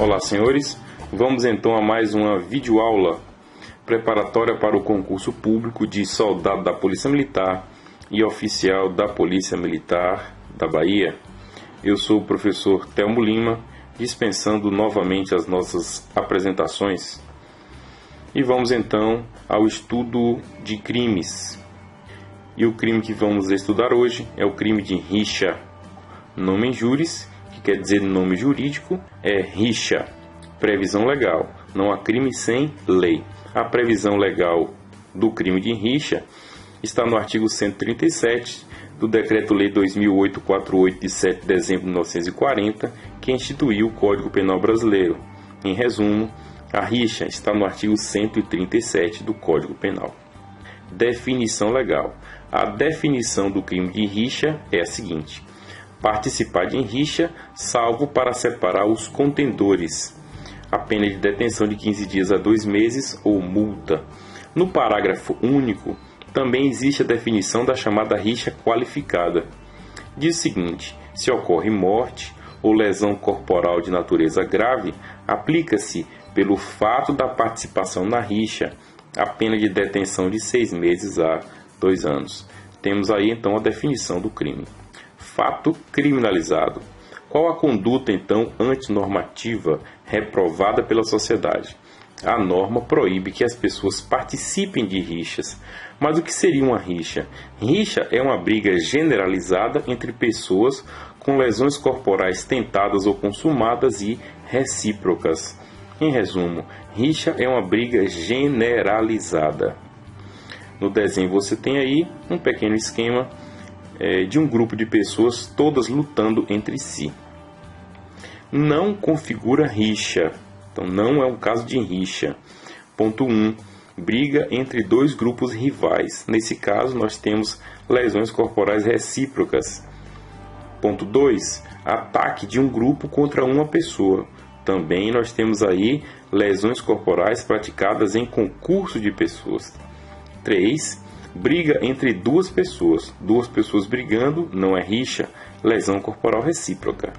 Olá, senhores. Vamos então a mais uma videoaula preparatória para o concurso público de soldado da Polícia Militar e oficial da Polícia Militar da Bahia. Eu sou o professor Telmo Lima, dispensando novamente as nossas apresentações. E vamos então ao estudo de crimes. E o crime que vamos estudar hoje é o crime de rixa. Nomen juris, que quer dizer nome jurídico, é rixa. Previsão legal. Não há crime sem lei. A previsão legal do crime de rixa está no artigo 137 do Decreto-Lei 2008-48 de 7 de dezembro de 1940, que instituiu o Código Penal Brasileiro. Em resumo, a rixa está no artigo 137 do Código Penal. Definição legal. A definição do crime de rixa é a seguinte: participar de rixa, salvo para separar os contendores. A pena de detenção de 15 dias a 2 meses ou multa. No parágrafo único, também existe a definição da chamada rixa qualificada. Diz o seguinte: se ocorre morte ou lesão corporal de natureza grave, aplica-se, pelo fato da participação na rixa, a pena de detenção de 6 meses a 2 anos. Temos aí então a definição do crime. Fato criminalizado. Qual a conduta então antinormativa reprovada pela sociedade? A norma proíbe que as pessoas participem de rixas. Mas o que seria uma rixa? Rixa é uma briga generalizada entre pessoas com lesões corporais tentadas ou consumadas e recíprocas. Em resumo, rixa é uma briga generalizada. No desenho você tem aí um pequeno esquema de um grupo de pessoas todas lutando entre si. Não configura rixa. Então não é um caso de rixa. Ponto 1. Briga entre dois grupos rivais. Nesse caso nós temos lesões corporais recíprocas. Ponto 2. Ataque de um grupo contra uma pessoa. Também nós temos aí lesões corporais praticadas em concurso de pessoas. 3. Briga entre duas pessoas. Duas pessoas brigando não é rixa, lesão corporal recíproca.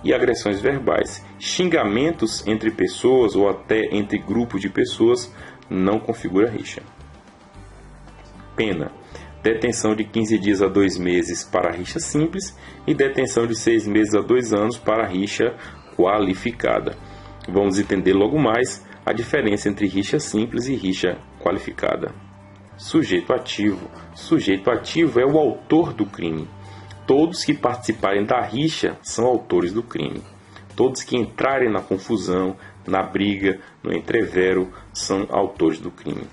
E agressões verbais. Xingamentos entre pessoas ou até entre grupos de pessoas não configura rixa. Pena. Detenção de 15 dias a 2 meses para rixa simples e detenção de 6 meses a 2 anos para rixa qualificada. Vamos entender logo mais a diferença entre rixa simples e rixa qualificada. Sujeito ativo. Sujeito ativo é o autor do crime. Todos que participarem da rixa são autores do crime. Todos que entrarem na confusão, na briga, no entrevero, são autores do crime.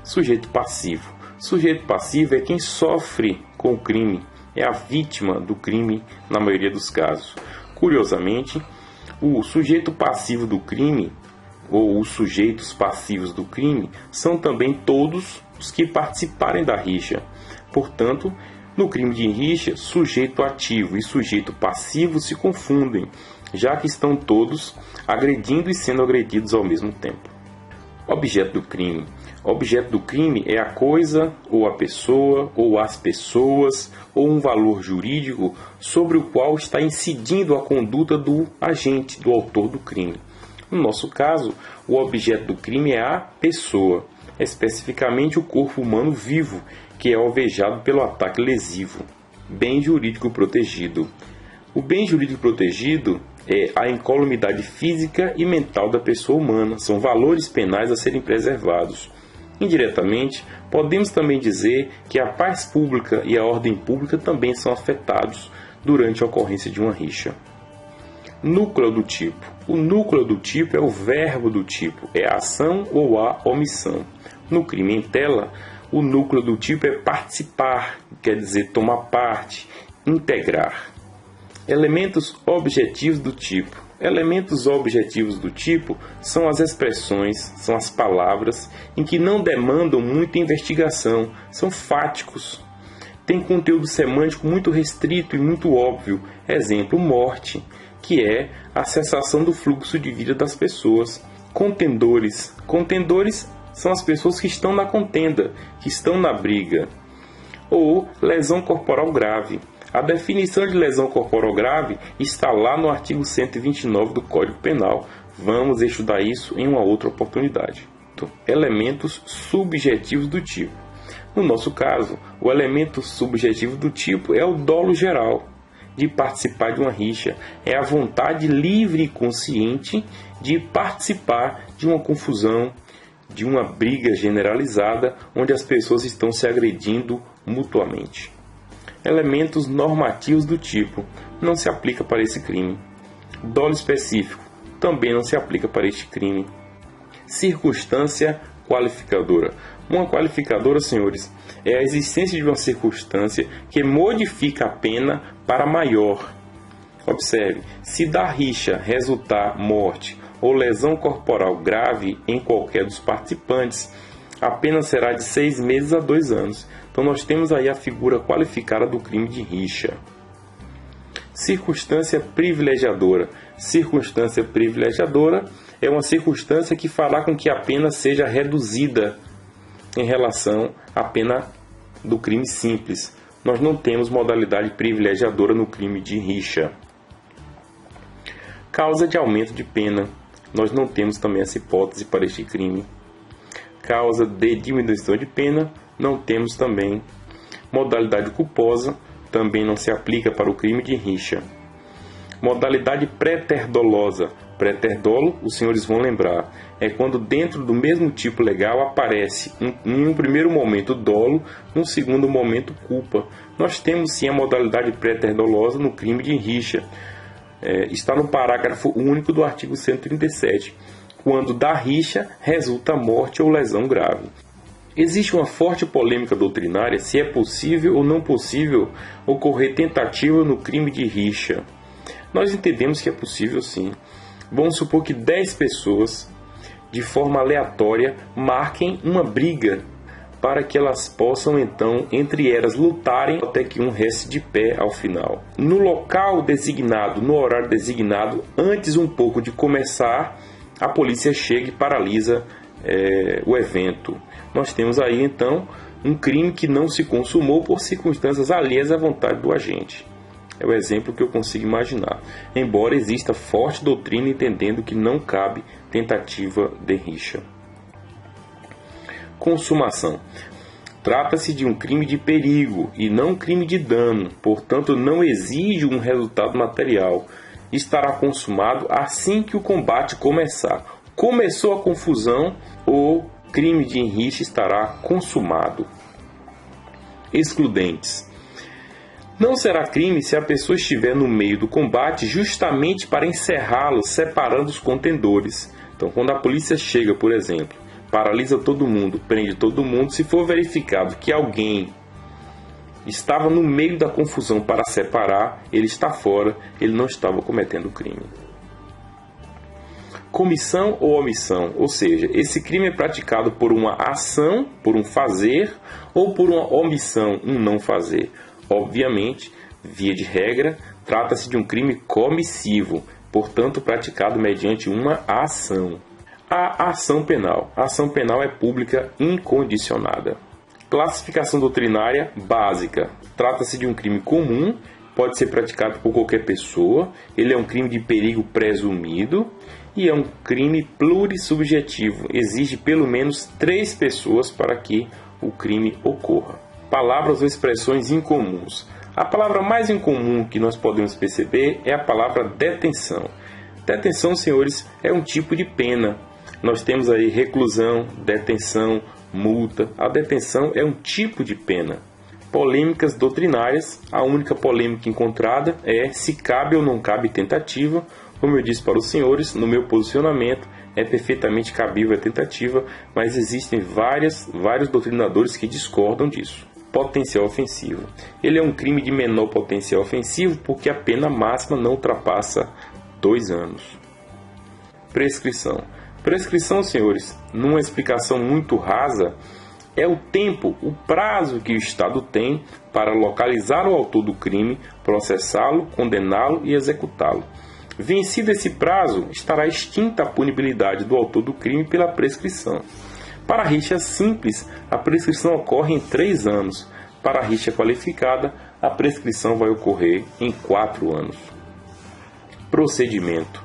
Sujeito passivo. Sujeito passivo é quem sofre com o crime, é a vítima do crime na maioria dos casos. Curiosamente, o sujeito passivo do crime, ou os sujeitos passivos do crime, são também todos os que participarem da rixa. Portanto, no crime de rixa, sujeito ativo e sujeito passivo se confundem, já que estão todos agredindo e sendo agredidos ao mesmo tempo. Objeto do crime. Objeto do crime é a coisa, ou a pessoa, ou as pessoas, ou um valor jurídico sobre o qual está incidindo a conduta do agente, do autor do crime. No nosso caso, o objeto do crime é a pessoa, especificamente o corpo humano vivo, que é alvejado pelo ataque lesivo. Bem jurídico protegido. O bem jurídico protegido é a incolumidade física e mental da pessoa humana. São valores penais a serem preservados. Indiretamente, podemos também dizer que a paz pública e a ordem pública também são afetados durante a ocorrência de uma rixa. Núcleo do tipo. O núcleo do tipo é o verbo do tipo, é a ação ou a omissão. No crime em tela, o núcleo do tipo é participar, quer dizer tomar parte, integrar. Elementos objetivos do tipo. Elementos objetivos do tipo são as expressões, são as palavras em que não demandam muita investigação, são fáticos. Tem conteúdo semântico muito restrito e muito óbvio. Exemplo, morte, que é a cessação do fluxo de vida das pessoas. Contendores. Contendores são as pessoas que estão na contenda, que estão na briga. Ou lesão corporal grave. A definição de lesão corporal grave está lá no artigo 129 do Código Penal. Vamos estudar isso em uma outra oportunidade. Elementos subjetivos do tipo. No nosso caso, o elemento subjetivo do tipo é o dolo geral de participar de uma rixa. É a vontade livre e consciente de participar de uma confusão, de uma briga generalizada, onde as pessoas estão se agredindo mutuamente. Elementos normativos do tipo não se aplica para esse crime. Dolo específico também não se aplica para este crime. Circunstância qualificadora. Uma qualificadora, senhores, é a existência de uma circunstância que modifica a pena para maior. Observe, se da rixa resultar morte ou lesão corporal grave em qualquer dos participantes, a pena será de 6 meses a 2 anos. Então nós temos aí a figura qualificada do crime de rixa. Circunstância privilegiadora. Circunstância privilegiadora é uma circunstância que fará com que a pena seja reduzida em relação à pena do crime simples. Nós não temos modalidade privilegiadora no crime de rixa. Causa de aumento de pena. Nós não temos também essa hipótese para este crime. Causa de diminuição de pena, não temos também. Modalidade culposa também não se aplica para o crime de rixa. Modalidade preterdolosa. Preterdolo, os senhores vão lembrar, é quando dentro do mesmo tipo legal aparece em um primeiro momento dolo, num segundo momento culpa. Nós temos sim a modalidade preterdolosa no crime de rixa. Está no parágrafo único do artigo 137, quando da rixa resulta morte ou lesão grave. Existe uma forte polêmica doutrinária se é possível ou não possível ocorrer tentativa no crime de rixa. Nós entendemos que é possível sim. Vamos supor que 10 pessoas, de forma aleatória, marquem uma briga para que elas possam, então, entre elas, lutarem até que um reste de pé ao final. No local designado, no horário designado, antes um pouco de começar, a polícia chega e paralisa o evento. Nós temos aí, então, um crime que não se consumou por circunstâncias alheias à vontade do agente. É o exemplo que eu consigo imaginar, embora exista forte doutrina entendendo que não cabe tentativa de rixa. Consumação. Trata-se de um crime de perigo e não crime de dano, portanto não exige um resultado material. Estará consumado assim que o combate começar. Começou a confusão, o crime de rixa estará consumado. Excludentes. Não será crime se a pessoa estiver no meio do combate justamente para encerrá-lo, separando os contendores. Então, quando a polícia chega, por exemplo, paralisa todo mundo, prende todo mundo, se for verificado que alguém estava no meio da confusão para separar, ele está fora, ele não estava cometendo o crime. Comissão ou omissão, ou seja, esse crime é praticado por uma ação, por um fazer, ou por uma omissão, um não fazer. Obviamente, via de regra, trata-se de um crime comissivo, portanto praticado mediante uma ação. A ação penal. A ação penal é pública incondicionada. Classificação doutrinária básica. Trata-se de um crime comum, pode ser praticado por qualquer pessoa, ele é um crime de perigo presumido e é um crime plurissubjetivo. Exige pelo menos 3 pessoas para que o crime ocorra. Palavras ou expressões incomuns. A palavra mais incomum que nós podemos perceber é a palavra detenção. Detenção, senhores, é um tipo de pena. Nós temos aí reclusão, detenção, multa. A detenção é um tipo de pena. Polêmicas doutrinárias. A única polêmica encontrada é se cabe ou não cabe tentativa. Como eu disse para os senhores, no meu posicionamento, é perfeitamente cabível a tentativa, mas existem vários doutrinadores que discordam disso. Potencial ofensivo. Ele é um crime de menor potencial ofensivo porque a pena máxima não ultrapassa 2 anos. Prescrição. Prescrição, senhores, numa explicação muito rasa, é o tempo, o prazo que o Estado tem para localizar o autor do crime, processá-lo, condená-lo e executá-lo. Vencido esse prazo, estará extinta a punibilidade do autor do crime pela prescrição. Para rixa simples, a prescrição ocorre em 3 anos. Para a rixa qualificada, a prescrição vai ocorrer em 4 anos. Procedimento.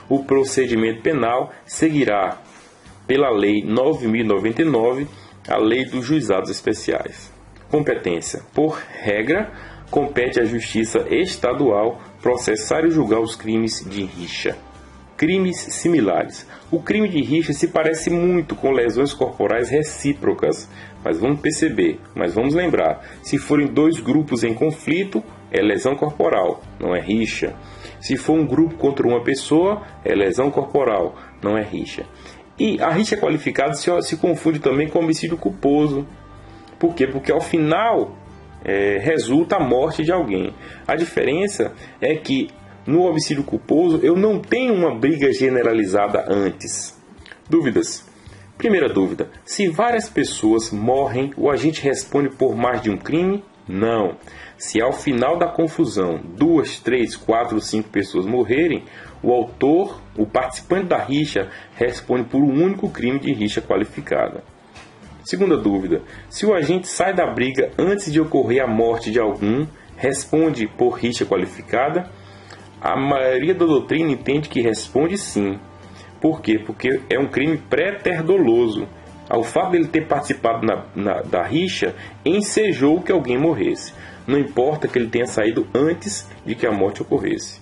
O procedimento penal seguirá pela Lei 9.099, a Lei dos Juizados Especiais. Competência. Por regra, compete à Justiça Estadual processar e julgar os crimes de rixa. Crimes similares. O crime de rixa se parece muito com lesões corporais recíprocas, mas vamos lembrar, se forem 2 grupos em conflito, é lesão corporal, não é rixa. Se for um grupo contra uma pessoa, é lesão corporal, não é rixa. E a rixa qualificada se confunde também com homicídio culposo. Por quê? Porque ao final resulta a morte de alguém. A diferença é que no homicídio culposo eu não tenho uma briga generalizada antes. Dúvidas? Primeira dúvida: se várias pessoas morrem, o agente responde por mais de um crime? Não. Se ao final da confusão 2, 3, 4, 5 pessoas morrerem, o autor, o participante da rixa, responde por um único crime de rixa qualificada. Segunda dúvida: se o agente sai da briga antes de ocorrer a morte de algum, responde por rixa qualificada? A maioria da doutrina entende que responde sim. Por quê? Porque é um crime pré-terdoloso. Ao fato dele ter participado da rixa, ensejou que alguém morresse. Não importa que ele tenha saído antes de que a morte ocorresse.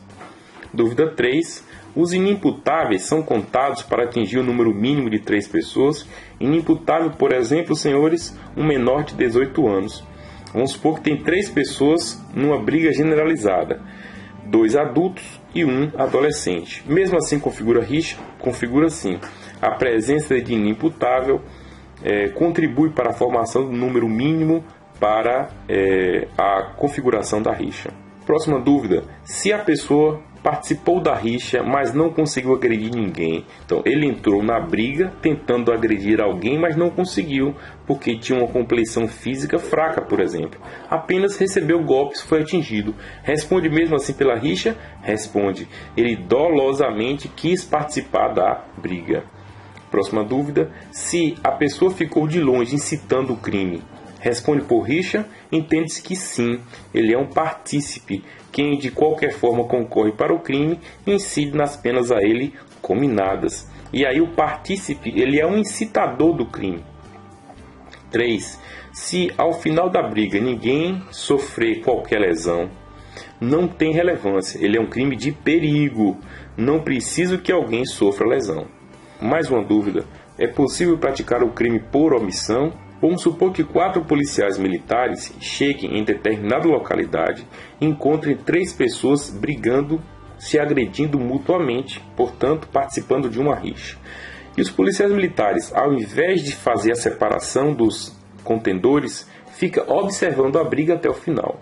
Dúvida 3. Os inimputáveis são contados para atingir o número mínimo de 3 pessoas. Inimputável, por exemplo, senhores, um menor de 18 anos. Vamos supor que tem 3 pessoas numa briga generalizada. 2 adultos e 1 adolescente. Mesmo assim configura rixa? Configura sim. A presença de inimputável contribui para a formação do número mínimo para a configuração da rixa. Próxima dúvida: se a pessoa participou da rixa, mas não conseguiu agredir ninguém. Então, ele entrou na briga tentando agredir alguém, mas não conseguiu, porque tinha uma compleição física fraca, por exemplo. Apenas recebeu golpes, foi atingido. Responde mesmo assim pela rixa? Responde. Ele dolosamente quis participar da briga. Próxima dúvida: se a pessoa ficou de longe incitando o crime, responde por rixa? Entende-se que sim, ele é um partícipe. Quem de qualquer forma concorre para o crime incide nas penas a ele cominadas. E aí o partícipe, ele é um incitador do crime. 3. Se ao final da briga ninguém sofrer qualquer lesão, não tem relevância. Ele é um crime de perigo. Não preciso que alguém sofra lesão. Mais uma dúvida: é possível praticar o crime por omissão? Vamos supor que 4 policiais militares cheguem em determinada localidade e encontrem 3 pessoas brigando, se agredindo mutuamente, portanto participando de uma rixa. E os policiais militares, ao invés de fazer a separação dos contendores, ficam observando a briga até o final.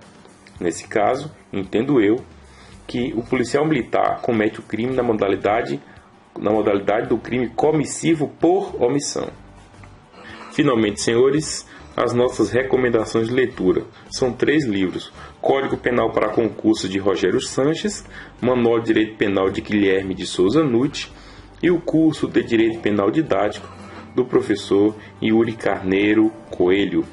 Nesse caso, entendo eu que o policial militar comete o crime na modalidade do crime comissivo por omissão. Finalmente, senhores, as nossas recomendações de leitura. São 3 livros: Código Penal para Concurso, de Rogério Sanches, Manual de Direito Penal, de Guilherme de Souza Nutti, e o curso de Direito Penal Didático, do professor Yuri Carneiro Coelho.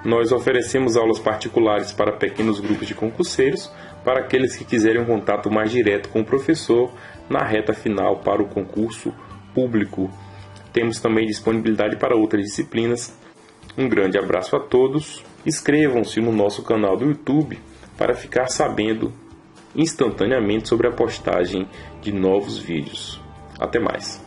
Nós oferecemos aulas particulares para pequenos grupos de concurseiros, para aqueles que quiserem um contato mais direto com o professor na reta final para o concurso público. Temos também disponibilidade para outras disciplinas. Um grande abraço a todos. Inscrevam-se no nosso canal do YouTube para ficar sabendo instantaneamente sobre a postagem de novos vídeos. Até mais.